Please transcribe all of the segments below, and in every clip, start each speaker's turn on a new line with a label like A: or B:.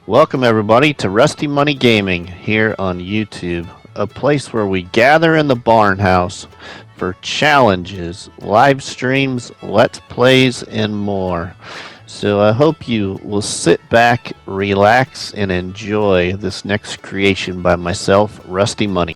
A: Welcome everybody to Rusty Money Gaming here on YouTube, a place where we gather in the barn house for challenges, live streams, let's plays, and more. So I hope you will sit back, relax, and enjoy this next creation by myself, Rusty Money.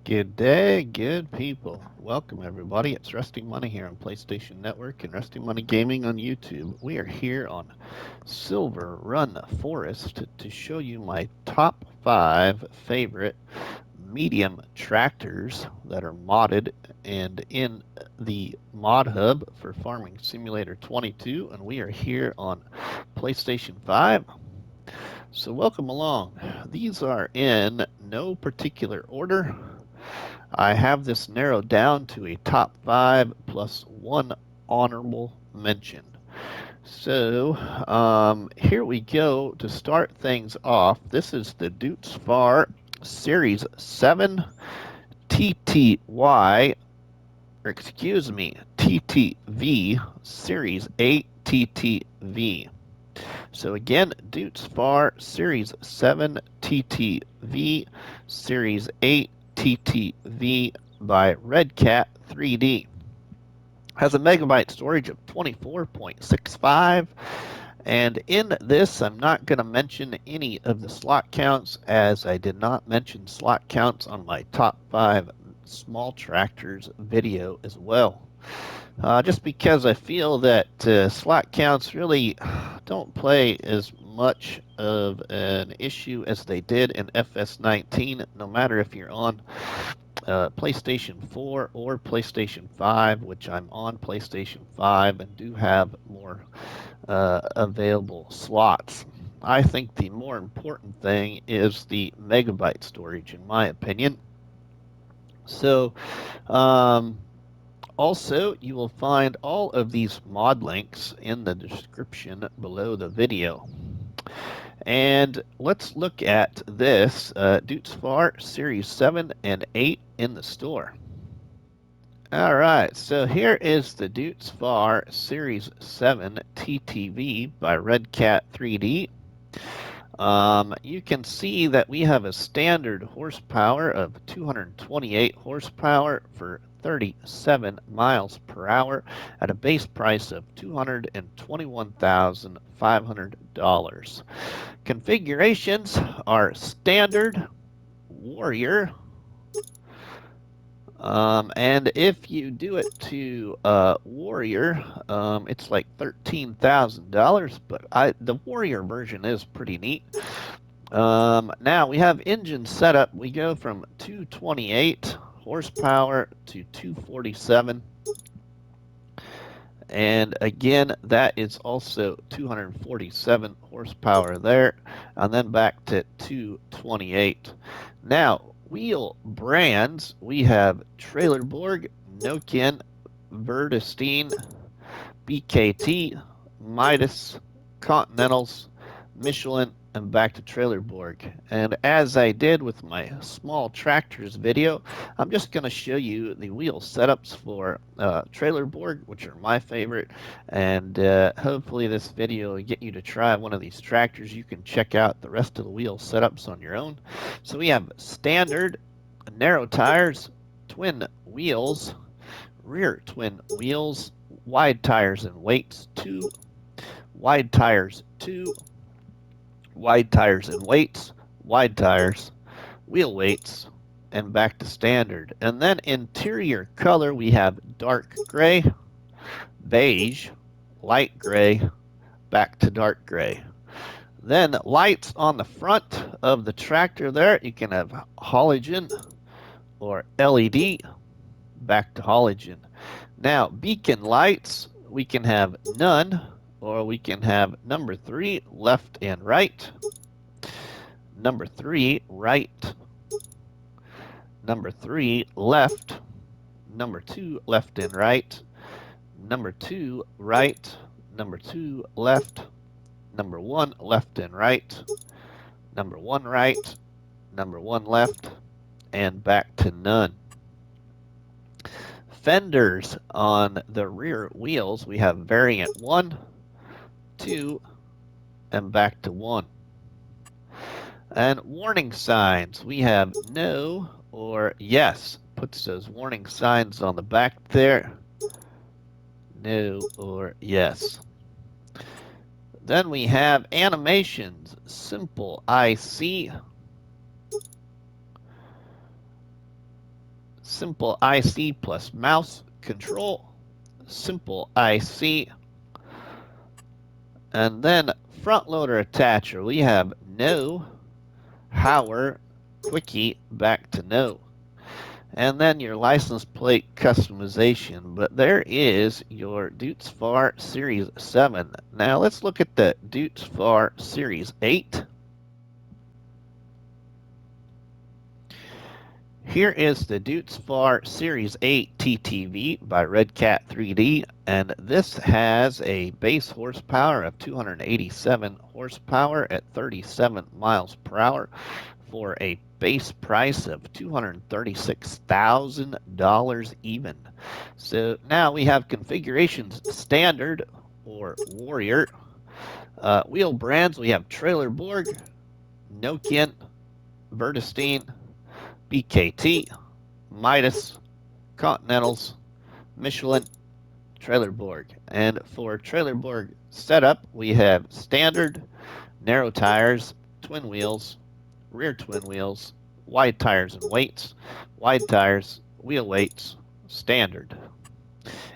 A: Good day, good people. Welcome everybody. It's Rusty Money here on PlayStation Network and Rusty Money Gaming on YouTube. We are here on Silver Run Forest to show you my top 5 favorite medium tractors that are modded and in the mod hub for Farming Simulator 22, and we are here on PlayStation 5. So welcome along. These are in no particular order. I have this narrowed down to a top 5 plus 1 honorable mention. So here we go to start things off. This is the Deutz Fahr Series 7 TTY, or excuse me, TTV Series 8 TTV. So again, Deutz Fahr Series 7 TTV Series 8 TTV by Redcat 3D. Has a megabyte storage of 24.65, and in this I'm not going to mention any of the slot counts, as I did not mention slot counts on my top 5 small tractors video as well. Just because I feel that slot counts really don't play as much of an issue as they did in FS19, no matter if you're on PlayStation 4 or PlayStation 5, which I'm on PlayStation 5 and do have more available slots. I think the more important thing is the megabyte storage, in my opinion. So, also, you will find all of these mod links in the description below the video. And let's look at this Deutz Fahr Series 7 and 8 in the store. Alright, so here is the Deutz Fahr Series 7 TTV by Redcat 3D. You can see that we have a standard horsepower of 228 horsepower for 37 miles per hour at a base price of $221,500. Configurations are standard, warrior, and if you do it to warrior, it's like $13,000, but the warrior version is pretty neat. Now we have engine setup. We go from 228 horsepower to 247. And again, that is also 247 horsepower there, and then back to 228. Now, wheel brands, we have Trailerborg, Nokian, Verdestein, BKT, Midas, Continentals, Michelin, and back to Trailerborg. And as I did with my small tractors video, I'm just going to show you the wheel setups for Trailerborg, which are my favorite, and hopefully this video will get you to try one of these tractors. You can check out the rest of the wheel setups on your own. So we have standard, narrow tires, twin wheels, rear twin wheels, wide tires and weights 2, wide tires 2, wide tires and weights, wide tires, wheel weights, and back to standard. And then interior color, we have dark gray, beige, light gray, back to dark gray. Then lights on the front of the tractor there, you can have halogen or LED, back to halogen. Now, beacon lights, we can have none, or we can have number 3, left and right, number 3, right, number 3, left, number 2, left and right, number 2, right, number 2, left, number 1, left and right, number 1, right, number 1, left, and back to none. fenders on the rear wheels, we have variant 1, 2, and back to 1. And warning signs, we have no or yes. Puts those warning signs on the back there. No or yes. Then we have animations, simple IC, simple IC plus mouse control, simple IC, and then front loader attacher. We have no, Hauer, quickie, back to no. And then your license plate customization, but there is your Deutz Fahr Series 7. Now let's look at the Deutz Fahr Series 8. Here is the Deutz Fahr Series 8 TTV by Red Cat 3D, and this has a base horsepower of 287 horsepower at 37 miles per hour for a base price of $236,000 even. So now we have configurations standard or warrior. Wheel brands, we have Trailerborg, Nokian, Bertestein, BKT, Midas, Continentals, Michelin, Trailerborg. And for Trailerborg setup, we have standard, narrow tires, twin wheels, rear twin wheels, wide tires and weights, wide tires, wheel weights, standard.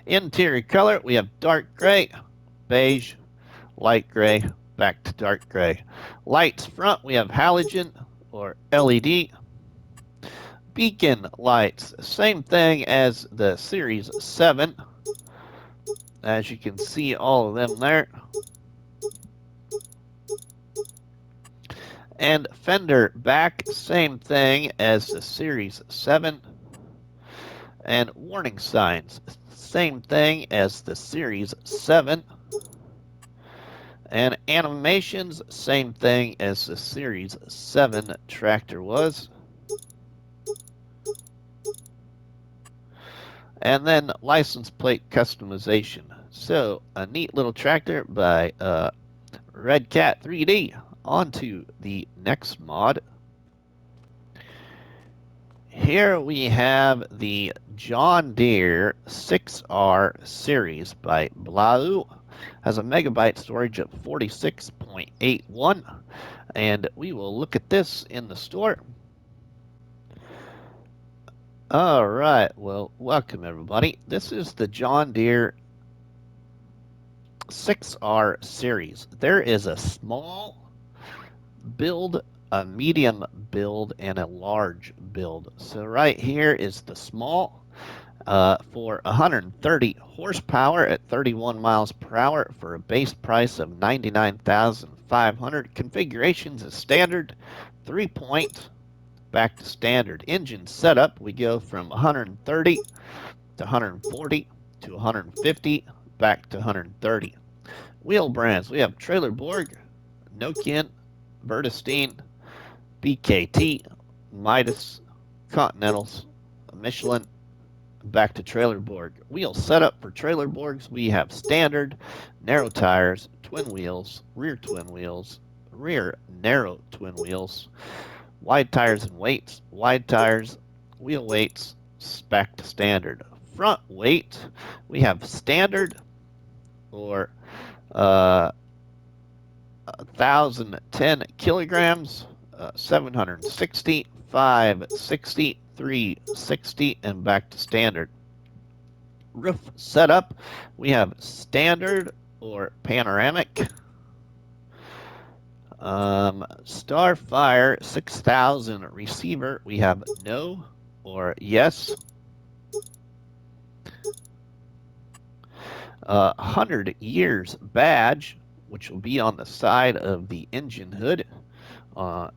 A: Interior color, we have dark gray, beige, light gray, back to dark gray. Lights front, we have halogen or LED. Beacon lights, same thing as the Series 7. As you can see, all of them there. And fender back, same thing as the Series 7. And warning signs, same thing as the Series 7. And animations, same thing as the Series 7 tractor was. And then license plate customization. So a neat little tractor by Red Cat 3D. On to the next mod. Here we have the John Deere 6R series by blauea. Has a megabyte storage of 46.81. And we will look at this in the store. All right, well, welcome everybody. This is the John Deere 6R series. There is a small build, a medium build, and a large build. So right here is the small for 130 horsepower at 31 miles per hour for a base price of $99,500. Configurations is standard, 3-point. Back to standard. Engine setup, we go from 130 to 140 to 150, back to 130. Wheel brands, we have Trailerborg, Nokian, Bertestein, BKT, Midas, Continentals, Michelin, back to Trailerborg. Wheel setup for Trailerborgs, we have standard, narrow tires, twin wheels, rear twin wheels, rear narrow twin wheels, wide tires and weights, wide tires, wheel weights, back to standard. Front weight, we have standard or 1,010 kilograms, 760, 560, 360, and back to standard. Roof setup, we have standard or panoramic. Starfire 6000 receiver, we have no or yes. 100 years badge, which will be on the side of the engine hood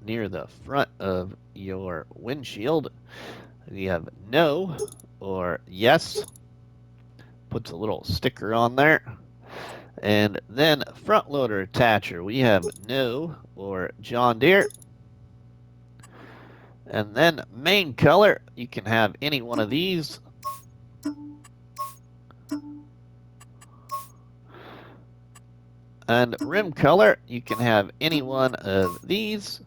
A: near the front of your windshield. We have no or yes. Puts a little sticker on there. And then front loader attacher, we have no or John Deere. And then main color, you can have any one of these. And rim color, you can have any one of these.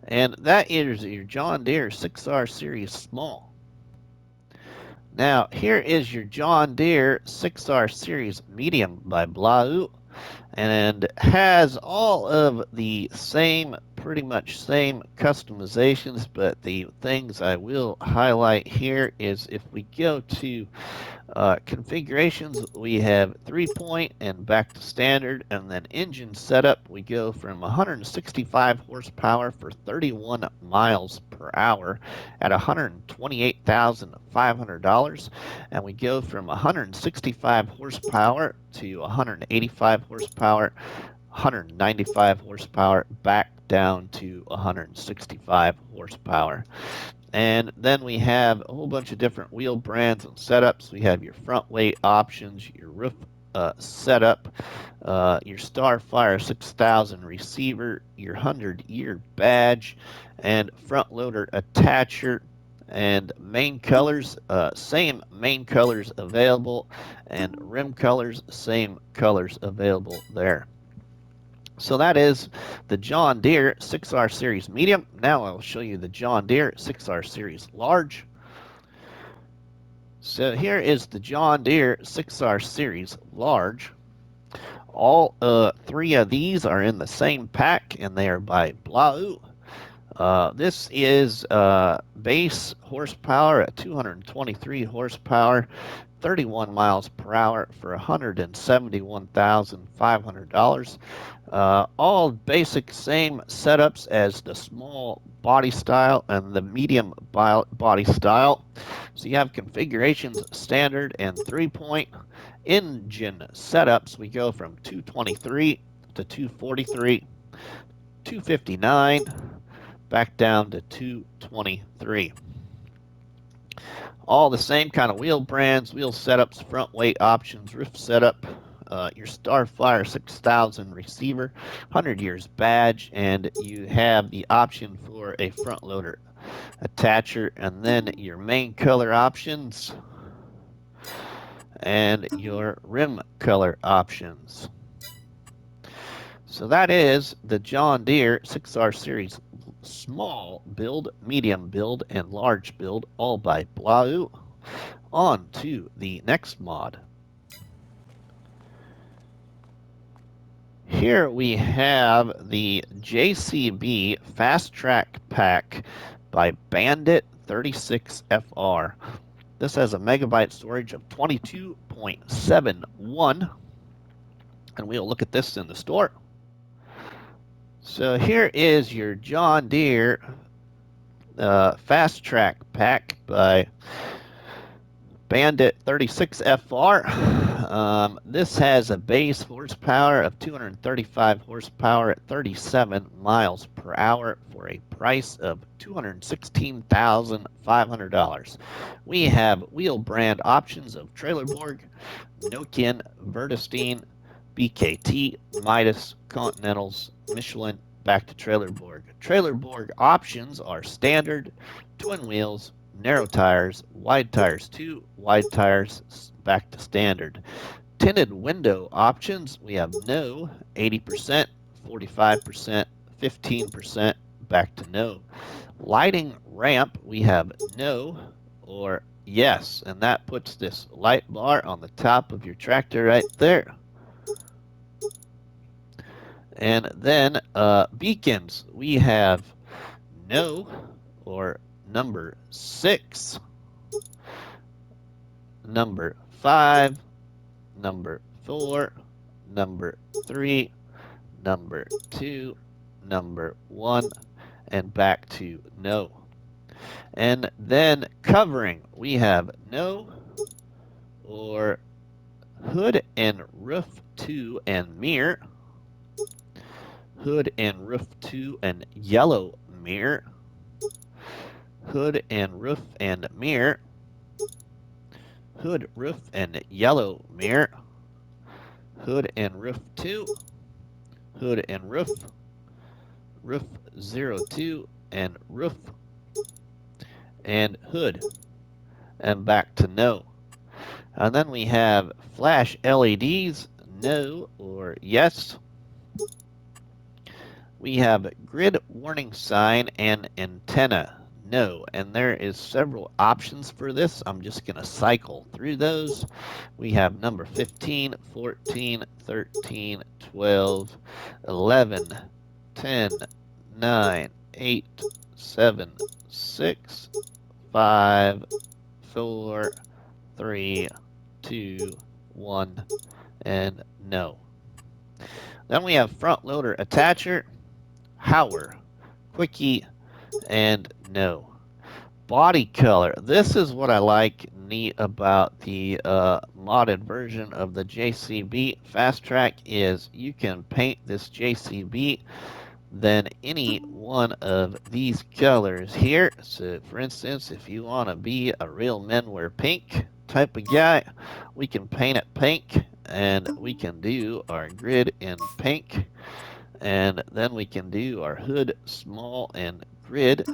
A: And that is your John Deere 6R Series Small. Now, here is your John Deere 6R Series Medium by blauea, and has all of the same, pretty much same customizations, but the things I will highlight here is if we go to configurations, we have 3-point and back to standard, and then engine setup, we go from 165 horsepower for 31 miles per hour at $128,500, and we go from 165 horsepower to 185 horsepower, 195 horsepower, back down to 165 horsepower. And then we have a whole bunch of different wheel brands and setups. We have your front weight options, your roof setup, your Starfire 6000 receiver, your 100-year badge, and front loader attacher. And main colors, same main colors available, and rim colors, same colors available there. So that is the John Deere 6R Series Medium. Now I'll show you the John Deere 6R Series Large. So here is the John Deere 6R Series Large. All three of these are in the same pack, and they are by blauea. This is base horsepower at 223 horsepower, 31 miles per hour for $171,500. All basic same setups as the small body style and the medium body style. So you have configurations standard and 3-point. Engine setups, we go from 223 to 243, 259, back down to 223. All the same kind of wheel brands, wheel setups, front weight options, roof setup, your Starfire 6000 receiver, 100 years badge, and you have the option for a front loader attacher, and then your main color options and your rim color options. So that is the John Deere 6R Series Small Build, Medium Build, and Large Build, all by blauea. On to the next mod. Here we have the JCB Fastrac Pack by Bandit 36FR. This has a megabyte storage of 22.71, and we'll look at this in the store. So here is your John Deere Fastrac Pack by Bandit 36FR. This has a base horsepower of 235 horsepower at 37 miles per hour for a price of $216,500. We have wheel brand options of Trailerborg, Nokian, Vertestein, BKT, Midas, Continentals, Michelin, back to Trailerborg. Trailerborg options are standard, twin wheels, narrow tires, wide tires 2, wide tires back to standard. Tinted window options, we have no, 80%, 45%, 15%, back to no. Lighting ramp, we have no or yes, and that puts this light bar on the top of your tractor right there. And then beacons, we have no or number 6, number 5, number 4, number 3, number 2, number 1, and back to no. And then covering, we have no or hood and roof 2 and mirror, hood and roof 2 and yellow mirror, hood and roof and mirror, hood, roof, and yellow mirror, hood and roof 2, hood and roof, roof 02, and roof, and hood, and back to no. And then we have flash LEDs, no or yes. We have grid warning sign and antenna, no. And there is several options for this. I'm just going to cycle through those. We have number 15, 14, 13, 12, 11, 10, 9, 8, 7, 6, 5, 4, 3, 2, 1, and no. Then we have front loader attacher, Hauer, Quickie, and no. Body color. This is what I like neat about the modded version of the JCB Fastrac is you can paint this JCB then any one of these colors here. So for instance, if you want to be a real men wear pink type of guy, we can paint it pink, and we can do our grid in pink, and then we can do our hood small and grid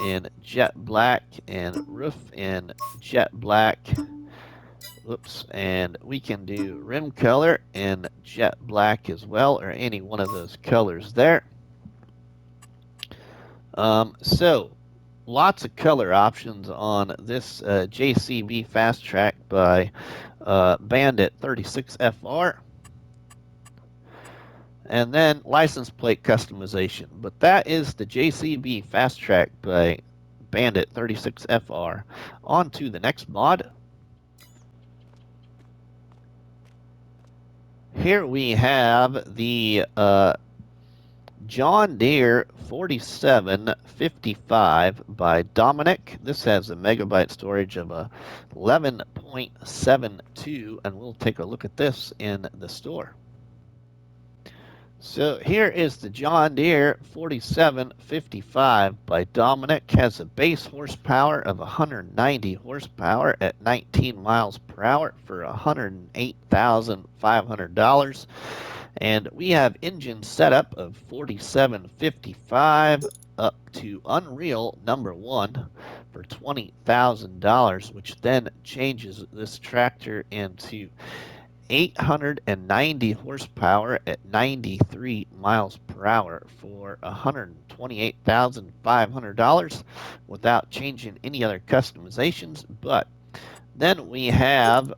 A: in jet black and roof in jet black. Oops, and we can do rim color in jet black as well, or any one of those colors there. So lots of color options on this JCB Fastrac by Bandit 36FR. And then license plate customization. But that is the JCB Fastrac by Bandit 36FR. On to the next mod. Here we have the John Deere 4755 by Dominick. This has a megabyte storage of 11.72, and we'll take a look at this in the store. So here is the John Deere 4755 by Dominick. Has a base horsepower of 190 horsepower at 19 miles per hour for $108,500. And we have engine setup of 4755 up to Unreal number 1 for $20,000, which then changes this tractor into 890 horsepower at 93 miles per hour for $128,500 without changing any other customizations. But then we have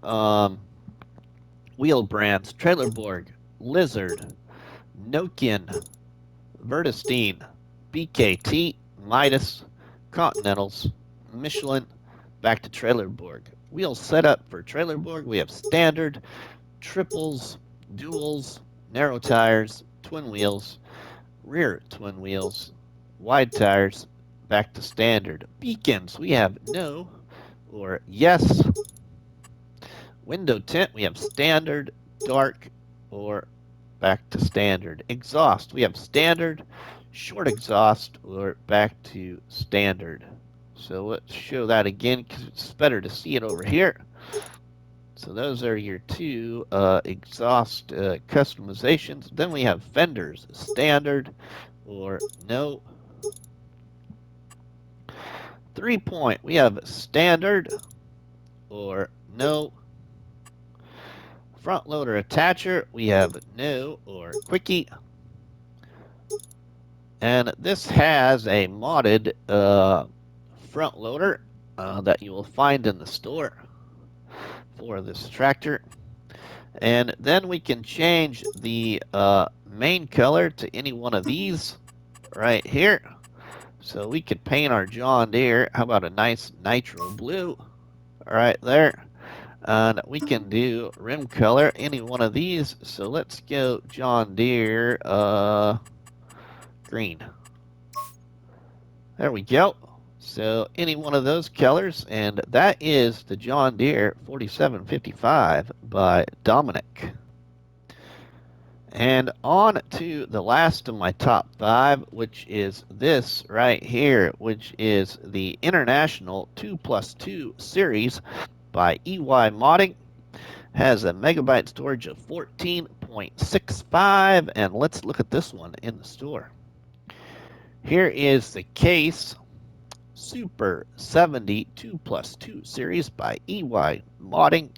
A: wheel brands: Trailerborg, Lizard, Nokian, Vertestein, BKT, Midas, Continentals, Michelin, back to Trailerborg. Wheel setup for Trailerborg: we have standard, triples, duals, narrow tires, twin wheels, rear twin wheels, wide tires, back to standard. Beacons, we have no or yes. Window tint, we have standard, dark, or back to standard. Exhaust, we have standard, short exhaust, or back to standard. So let's show that again because it's better to see it over here. So those are your two exhaust customizations. Then we have fenders, standard or no. 3-point, we have standard or no. Front loader attacher, we have no or quickie. And this has a modded front loader that you will find in the store for this tractor. And then we can change the main color to any one of these right here. So we could paint our John Deere. How about a nice nitro blue right there? And we can do rim color, any one of these. So let's go John Deere green. There we go. So any one of those colors, and that is the John Deere 4755 by Dominick. And on to the last of my top 5, which is this right here, which is the International 2+2 series by EY Modding. Has a megabyte storage of 14.65, and let's look at this one in the store. Here is the case, Super 72 plus 2 series by EY Modding.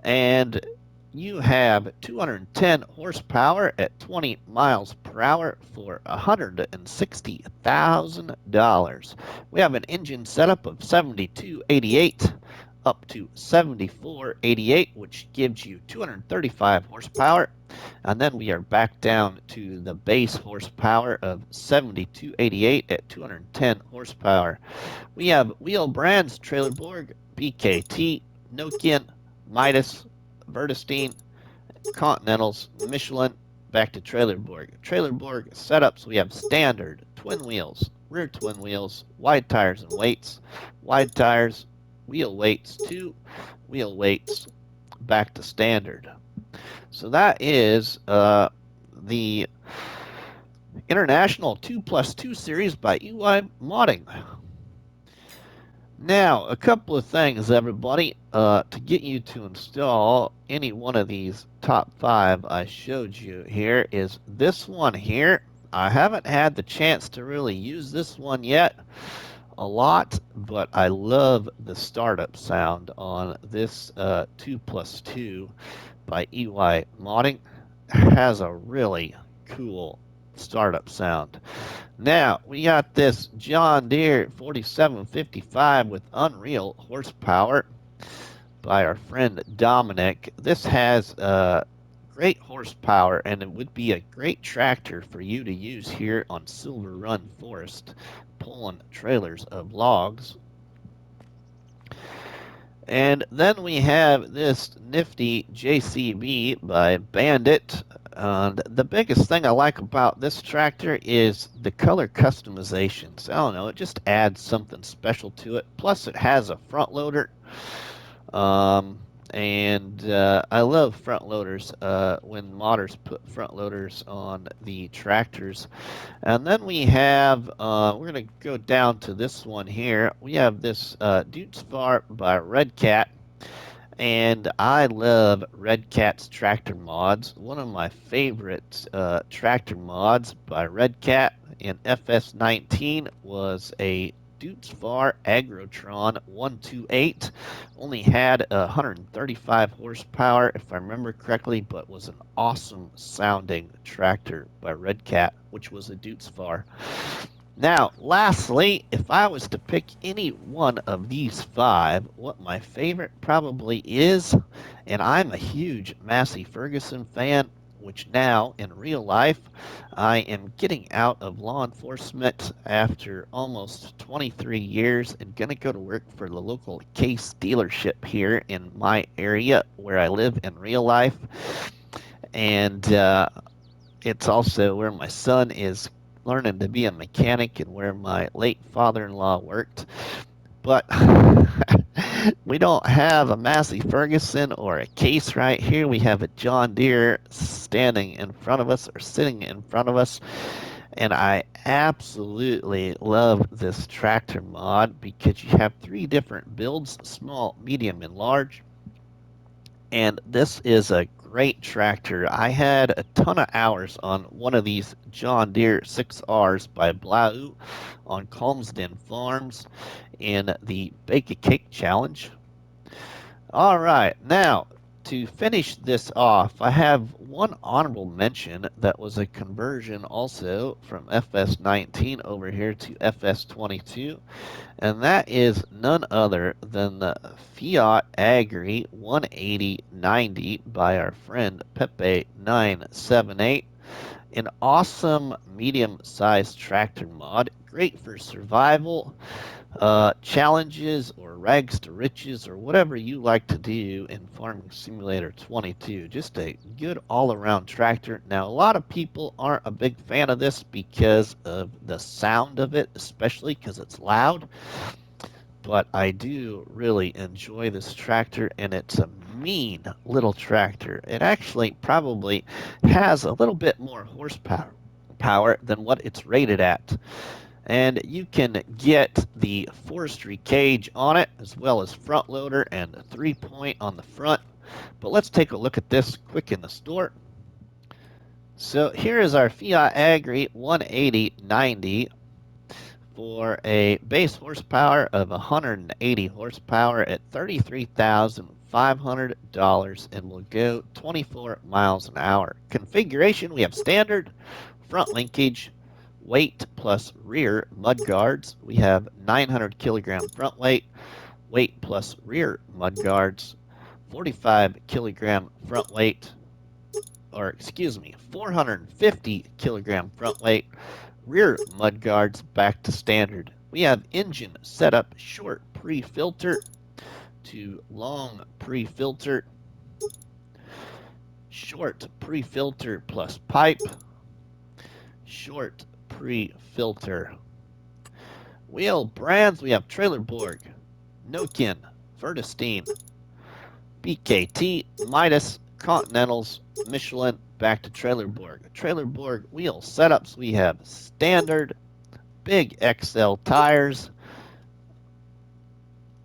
A: And you have 210 horsepower at 20 miles per hour for $160,000. We have an engine setup of 7288 up to 7488, which gives you 235 horsepower. And then we are back down to the base horsepower of 7288 at 210 horsepower. We have wheel brands Trailerborg, BKT, Nokian, Midas, Vertestein, Continentals, Michelin, back to Trailerborg. Trailerborg setups, we have standard, twin wheels, rear twin wheels, wide tires and weights, wide tires, wheel weights, 2 wheel weights, back to standard. So that is the International 2+2 series by EY Modding. Now, a couple of things, everybody, to get you to install any one of these top 5 I showed you here is this one here. I haven't had the chance to really use this one yet a lot, but I love the startup sound on this 2+2 by EY Modding. It has a really cool startup sound. Now, we got this John Deere 4755 with unreal horsepower by our friend Dominick. This has great horsepower, and it would be a great tractor for you to use here on Silver Run Forest, pulling trailers of logs. And then we have this nifty JCB by Bandit. And the biggest thing I like about this tractor is the color customizations. I don't know, it just adds something special to it. Plus, it has a front loader. I love front loaders when modders put front loaders on the tractors. And then we have, we're going to go down to this one here. We have this Deutz Fahr by Red Cat. And I love Red Cat's tractor mods. One of my favorite tractor mods by Red Cat in FS19 was a Deutz Fahr Agrotron 128. Only had 135 horsepower, if I remember correctly, but was an awesome sounding tractor by Red Cat, which was a Deutz Fahr. Now, lastly, if I was to pick any one of these 5, what my favorite probably is, and I'm a huge Massey Ferguson fan, which now, in real life, I am getting out of law enforcement after almost 23 years and going to go to work for the local Case dealership here in my area where I live in real life. And it's also where my son is learning to be a mechanic and where my late father-in-law worked. But we don't have a Massey Ferguson or a Case right here. We have a John Deere standing in front of us or sitting in front of us. And I absolutely love this tractor mod because you have 3 different builds, small, medium, and large. And this is a great tractor. I had a ton of hours on one of these John Deere 6Rs by blauea on Calmsden Farms in the Bake a Cake Challenge. All right, now to finish this off, I have one honorable mention that was a conversion also from FS19 over here to FS22, and that is none other than the Fiatagri 18090 by our friend Pepe978. An awesome medium-sized tractor mod, great for survival, challenges, or rags to riches, or whatever you like to do in Farming Simulator 22. Just a good all-around tractor. Now, a lot of people aren't a big fan of this because of the sound of it, especially because it's loud. But I do really enjoy this tractor, and it's a mean little tractor. It actually probably has a little bit more horsepower than what it's rated at. And you can get the forestry cage on it, as well as front loader and a 3-point on the front. But let's take a look at this quick in the store. So here is our Fiatagri 18090 for a base horsepower of 180 horsepower at $33,500 and will go 24 miles an hour. Configuration, we have standard, front linkage, weight plus rear mud guards. We have 900 kilogram front weight, weight plus rear mud guards, 45 kilogram front weight, or excuse me, 450 kilogram front weight, rear mud guards back to standard. We have engine setup short pre-filter to long pre-filter, short pre-filter plus pipe, short pre-filter. Wheel brands, we have Trailerborg, Nokian, Vertestein, BKT, Midas, Continentals, Michelin, back to Trailerborg. Trailerborg wheel setups, we have standard, big XL tires,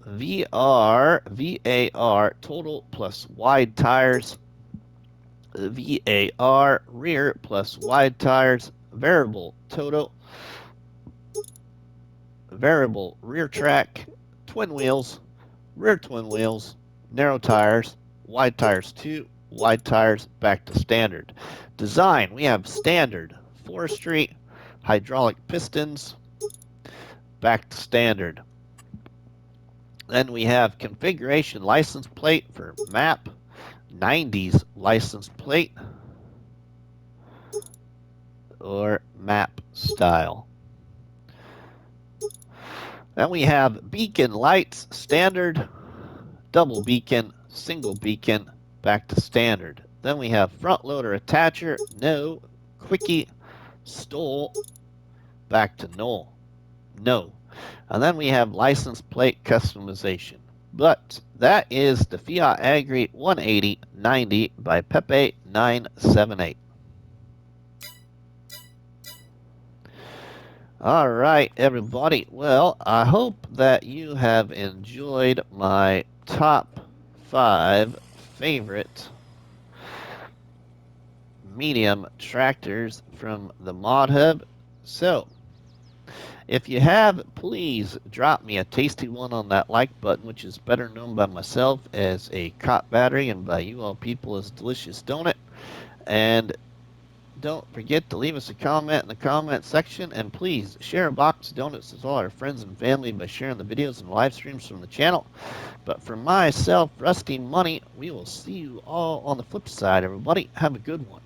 A: VAR, total plus wide tires, VAR, rear plus wide tires, variable total, variable rear track, twin wheels, rear twin wheels, narrow tires, wide tires 2, wide tires back to standard. Design, we have standard, forestry, hydraulic pistons, back to standard. Then we have configuration license plate for map, 90s license plate, or map style. Then we have beacon lights, standard, double beacon, single beacon, back to standard. Then we have front loader attacher, no, quickie, stole, back to no. And then we have license plate customization. But that is the Fiatagri 180/90 by Pepe 978. All right, everybody. Well, I hope that you have enjoyed my top 5 favorite medium tractors from the Mod Hub. So, if you have, please drop me a tasty one on that like button, which is better known by myself as a cot battery and by you all people as delicious donut. And don't forget to leave us a comment in the comment section, and please share a box of donuts with all our friends and family by sharing the videos and live streams from the channel. But for myself, Rusty Money, we will see you all on the flip side, everybody. Have a good one.